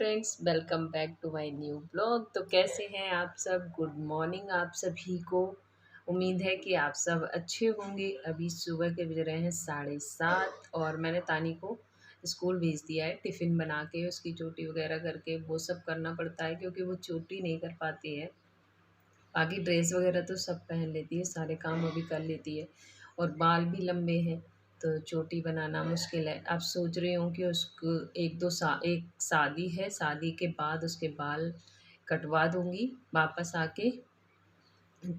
Friends, welcome back to my new blog. तो कैसे हैं आप सब? गुड मॉर्निंग आप सभी को। उम्मीद है कि आप सब अच्छे होंगे। अभी सुबह के बज रहे हैं 7:30 और मैंने तानी को स्कूल भेज दिया है। टिफ़िन बना के उसकी चोटी वगैरह करके वो सब करना पड़ता है क्योंकि वो चोटी नहीं कर पाती है। बाकी ड्रेस वगैरह तो सब पहन लेती है, सारे काम अभी कर लेती है और बाल भी लंबे हैं तो चोटी बनाना मुश्किल है। अब सोच रही हूँ कि उसको एक शादी है, शादी के बाद उसके बाल कटवा दूँगी, वापस आके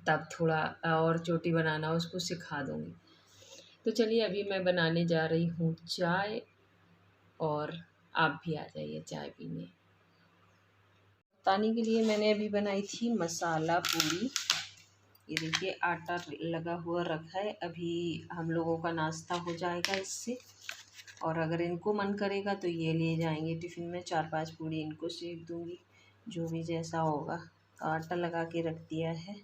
तब थोड़ा और चोटी बनाना उसको सिखा दूँगी। तो चलिए अभी मैं बनाने जा रही हूँ चाय और आप भी आ जाइए चाय पीने। तानी के लिए मैंने अभी बनाई थी मसाला पूरी। ये देखिए आटा लगा हुआ रखा है, अभी हम लोगों का नाश्ता हो जाएगा इससे। और अगर इनको मन करेगा तो ये ले जाएंगे टिफ़िन में, 4-5 पूड़ी इनको सेक दूंगी, जो भी जैसा होगा। तो आटा लगा के रख दिया है।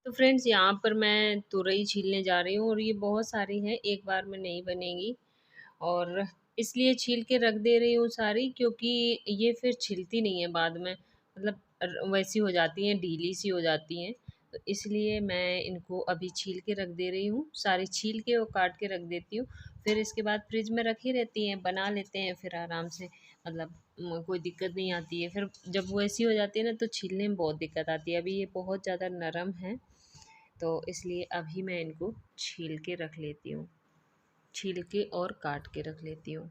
तो फ्रेंड्स यहाँ पर मैं तुरई छीलने जा रही हूँ और ये बहुत सारी हैं, एक बार में नहीं बनेगी और इसलिए छील के रख दे रही हूँ सारी, क्योंकि ये फिर छिलती नहीं है बाद में, मतलब वैसी हो जाती हैं, ढीली सी हो जाती हैं। तो इसलिए मैं इनको अभी छील के रख दे रही हूँ, सारी छील के और काट के रख देती हूँ। फिर इसके बाद फ्रिज में रखी रहती हैं, बना लेते हैं फिर आराम से, मतलब कोई दिक्कत नहीं आती है। फिर जब वो ऐसी हो जाती है ना तो छीलने में बहुत दिक्कत आती है। अभी ये बहुत ज़्यादा नरम है तो इसलिए अभी मैं इनको छील के रख लेती हूँ, छील के और काट के रख लेती हूँ।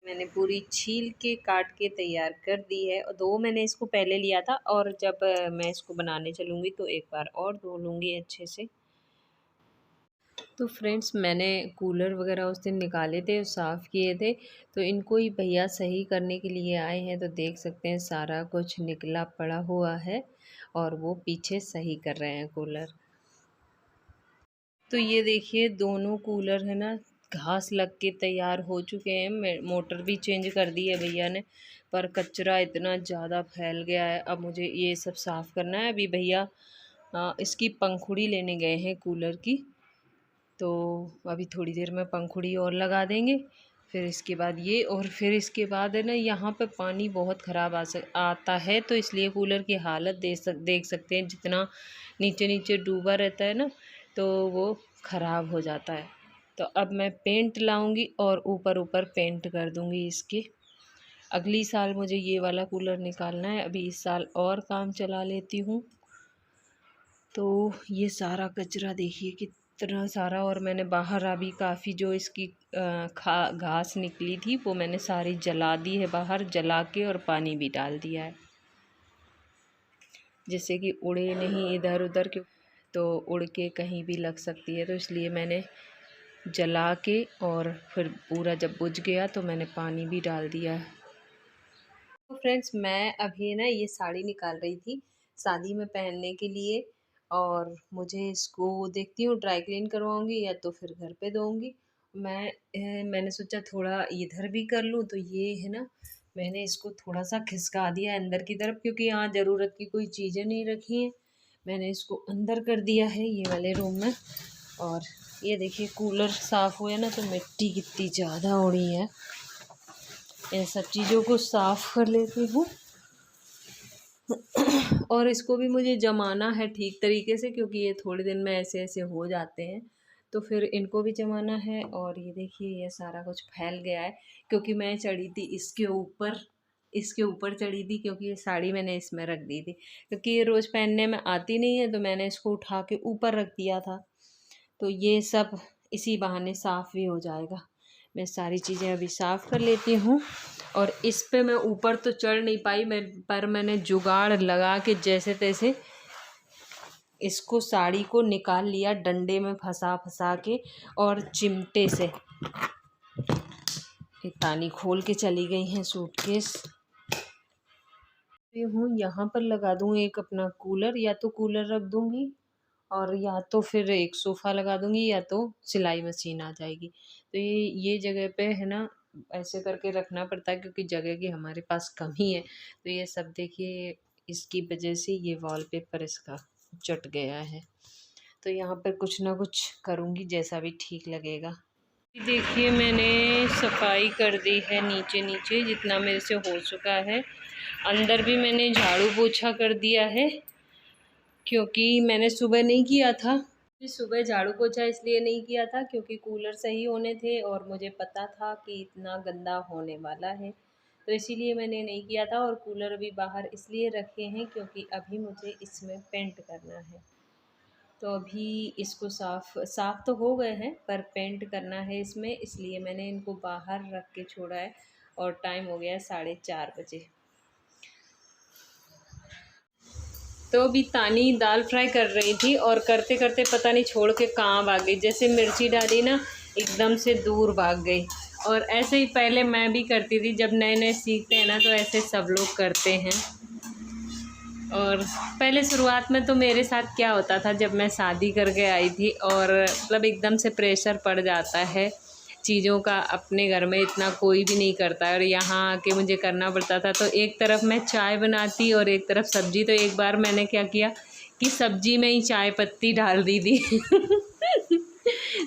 मैंने पूरी छील के काट के तैयार कर दी है और दो मैंने इसको पहले लिया था और जब मैं इसको बनाने चलूँगी तो एक बार और धो लूँगी अच्छे से। तो फ्रेंड्स मैंने कूलर वगैरह उस दिन निकाले थे, साफ़ किए थे, तो इनको ही भैया सही करने के लिए आए हैं। तो देख सकते हैं सारा कुछ निकला पड़ा हुआ है और वो पीछे सही कर रहे हैं कूलर। तो ये देखिए दोनों कूलर है ना घास लग के तैयार हो चुके हैं। मोटर भी चेंज कर दी है भैया ने, पर कचरा इतना ज़्यादा फैल गया है। अब मुझे ये सब साफ़ करना है। अभी भैया इसकी पंखुड़ी लेने गए हैं कूलर की, तो अभी थोड़ी देर में पंखुड़ी और लगा देंगे। फिर इसके बाद ये, और फिर इसके बाद है ना यहाँ पे पानी बहुत ख़राब आता है, तो इसलिए कूलर की हालत देख सकते हैं। जितना नीचे नीचे डूबा रहता है ना तो वो ख़राब हो जाता है। तो अब मैं पेंट लाऊंगी और ऊपर ऊपर पेंट कर दूंगी इसके। अगली साल मुझे ये वाला कूलर निकालना है, अभी इस साल और काम चला लेती हूँ। तो ये सारा कचरा देखिए कितना सारा, और मैंने बाहर अभी काफ़ी जो इसकी घास निकली थी वो मैंने सारी जला दी है, बाहर जला के और पानी भी डाल दिया है, जिससे कि उड़े नहीं इधर उधर, क्यों तो उड़ के कहीं भी लग सकती है। तो इसलिए मैंने जला के और फिर पूरा जब बुझ गया तो मैंने पानी भी डाल दिया है। तो फ्रेंड्स मैं अभी ना ये साड़ी निकाल रही थी शादी में पहनने के लिए, और मुझे इसको देखती हूँ ड्राई क्लीन करवाऊँगी या तो फिर घर पे दूँगी। मैंने सोचा थोड़ा इधर भी कर लूँ, तो ये है ना मैंने इसको थोड़ा सा खिसका दिया अंदर की तरफ, क्योंकि यहाँ ज़रूरत की कोई चीज़ें नहीं रखी हैं। मैंने इसको अंदर कर दिया है ये वाले रूम में। और ये देखिए कूलर साफ़ हुआ ना तो मिट्टी कितनी ज़्यादा उड़ी है। इन सब चीज़ों को साफ़ कर लेती हूँ और इसको भी मुझे जमाना है ठीक तरीके से, क्योंकि ये थोड़े दिन में ऐसे ऐसे हो जाते हैं, तो फिर इनको भी जमाना है। और ये देखिए ये सारा कुछ फैल गया है, क्योंकि मैं चढ़ी थी इसके ऊपर चढ़ी थी, क्योंकि ये साड़ी मैंने इसमें रख दी थी, क्योंकि ये रोज़ पहनने में आती नहीं है, तो मैंने इसको उठा के ऊपर रख दिया था। तो ये सब इसी बहाने साफ़ भी हो जाएगा। मैं सारी चीज़ें अभी साफ़ कर लेती हूँ। और इस पे मैं ऊपर तो चढ़ नहीं पाई, पर मैंने जुगाड़ लगा के जैसे तैसे इसको साड़ी को निकाल लिया, डंडे में फंसा फंसा के और चिमटे से। ये तानी खोल के चली गई हैं सूटकेस। हूँ यहाँ पर लगा दूँ एक अपना कूलर, या तो कूलर रख दूँगी और या तो फिर एक सोफ़ा लगा दूँगी, या तो सिलाई मशीन आ जाएगी। तो ये जगह पे है ना ऐसे करके रखना पड़ता है, क्योंकि जगह की हमारे पास कमी है। तो ये सब देखिए इसकी वजह से ये वॉलपेपर इसका चट गया है। तो यहाँ पर कुछ ना कुछ करूँगी जैसा भी ठीक लगेगा। देखिए मैंने सफाई कर दी है नीचे नीचे जितना मेरे से हो चुका है। अंदर भी मैंने झाड़ू पोछा कर दिया है क्योंकि मैंने सुबह नहीं किया था। सुबह झाड़ू पोछा इसलिए नहीं किया था क्योंकि कूलर सही होने थे और मुझे पता था कि इतना गंदा होने वाला है, तो इसीलिए मैंने नहीं किया था। और कूलर अभी बाहर इसलिए रखे हैं क्योंकि अभी मुझे इसमें पेंट करना है। तो अभी इसको साफ़ तो हो गए हैं पर पेंट करना है इसमें, इसलिए मैंने इनको बाहर रख के छोड़ा है। और टाइम हो गया 4:30 बजे। तो अभी तानी दाल फ्राई कर रही थी और करते करते पता नहीं छोड़ के कहाँ भाग गई। जैसे मिर्ची डाली ना एकदम से दूर भाग गई। और ऐसे ही पहले मैं भी करती थी, जब नए नए सीखते हैं ना तो ऐसे सब लोग करते हैं। और पहले शुरुआत में तो मेरे साथ क्या होता था, जब मैं शादी करके आई थी और मतलब एकदम से प्रेशर पड़ जाता है चीज़ों का, अपने घर में इतना कोई भी नहीं करता और यहाँ आके मुझे करना पड़ता था। तो एक तरफ मैं चाय बनाती और एक तरफ सब्ज़ी। तो एक बार मैंने क्या किया कि सब्ज़ी में ही चाय पत्ती डाल दी थी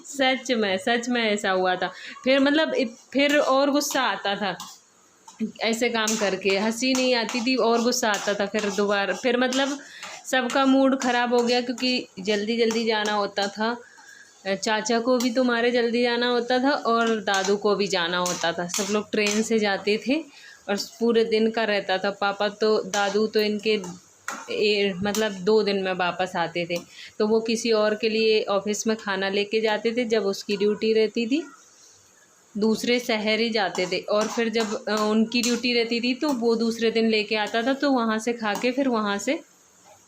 सच में ऐसा हुआ था। फिर मतलब फिर और गुस्सा आता था ऐसे काम करके, हंसी नहीं आती थी और गुस्सा आता था। फिर दोबारा फिर मतलब सबका मूड ख़राब हो गया क्योंकि जल्दी जल्दी जाना होता था। चाचा को भी तुम्हारे जल्दी जाना होता था और दादू को भी जाना होता था। सब लोग ट्रेन से जाते थे और पूरे दिन का रहता था। पापा तो दादू तो इनके मतलब 2 दिन में वापस आते थे। तो वो किसी और के लिए ऑफिस में खाना लेके जाते थे जब उसकी ड्यूटी रहती थी, दूसरे शहर ही जाते थे। और फिर जब उनकी ड्यूटी रहती थी तो वो दूसरे दिन लेके आता था, तो वहाँ से खा के फिर वहाँ से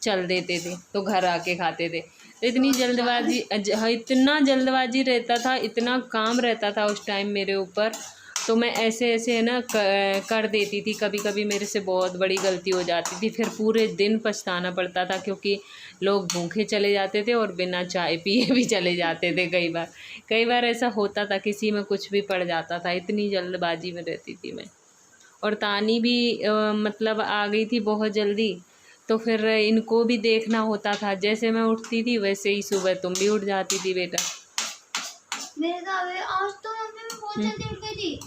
चल देते थे, तो घर आके खाते थे। तो इतनी जल्दबाजी हाँ, इतना जल्दबाजी रहता था, इतना काम रहता था उस टाइम मेरे ऊपर। तो मैं ऐसे ऐसे है ना कर देती थी। कभी कभी मेरे से बहुत बड़ी गलती हो जाती थी, फिर पूरे दिन पछताना पड़ता था क्योंकि लोग भूखे चले जाते थे और बिना चाय पिए भी चले जाते थे। कई बार ऐसा होता था, किसी में कुछ भी पड़ जाता था, इतनी जल्दबाजी में रहती थी मैं। और तानी भी मतलब आ गई थी बहुत जल्दी, तो फिर इनको भी देखना होता था। जैसे मैं उठती थी वैसे ही सुबह तुम भी उठ जाती थी बेटा। मेरे तो आज तो मैं बहुत जल्दी उठ गई थी।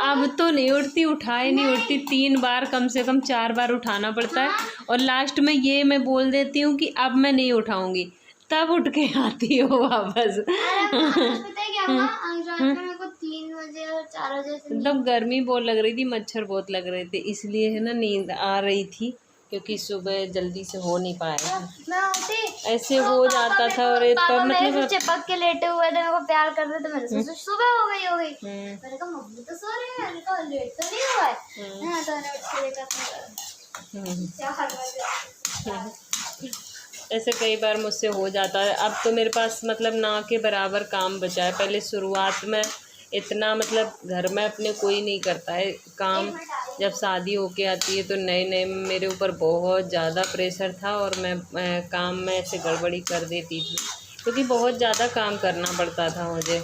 अब तो नहीं उठती, उठाए नहीं उठती। 3 बार कम से कम 4 बार उठाना पड़ता है। और लास्ट में ये मैं बोल देती हूँ कि अब मैं नहीं उठाऊंगी, तब उठ के आती हो वापस। पता है क्या हुआ? आज रात में मेरे को 3 बजे और 4 बजे से मतलब गर्मी बहुत लग रही थी, मच्छर बहुत लग रहे थे, इसलिए है ना नींद आ रही थी क्योंकि सुबह जल्दी से हो नहीं पाया। मैं उठी ऐसे हो जाता था। और पापा पर मेरे से मतलब चिपक के लेटे हुए थे, मेरे को प्यार कर रहे थे। मेरे से सुबह हो गई। मैंने कहा मम्मी तो सो रही है, मैंने कहा लेट तो नहीं हुआ है। तो मैंने उठ के देखा 4 बजे। ऐसे कई बार मुझसे हो जाता है। अब तो मेरे पास मतलब ना के बराबर काम बचा है। पहले शुरुआत में इतना मतलब घर में अपने कोई नहीं करता है काम। जब शादी होके आती है तो नए नए मेरे ऊपर बहुत ज़्यादा प्रेशर था और मैं काम में ऐसे गड़बड़ी कर देती थी क्योंकि बहुत ज़्यादा काम करना पड़ता था मुझे।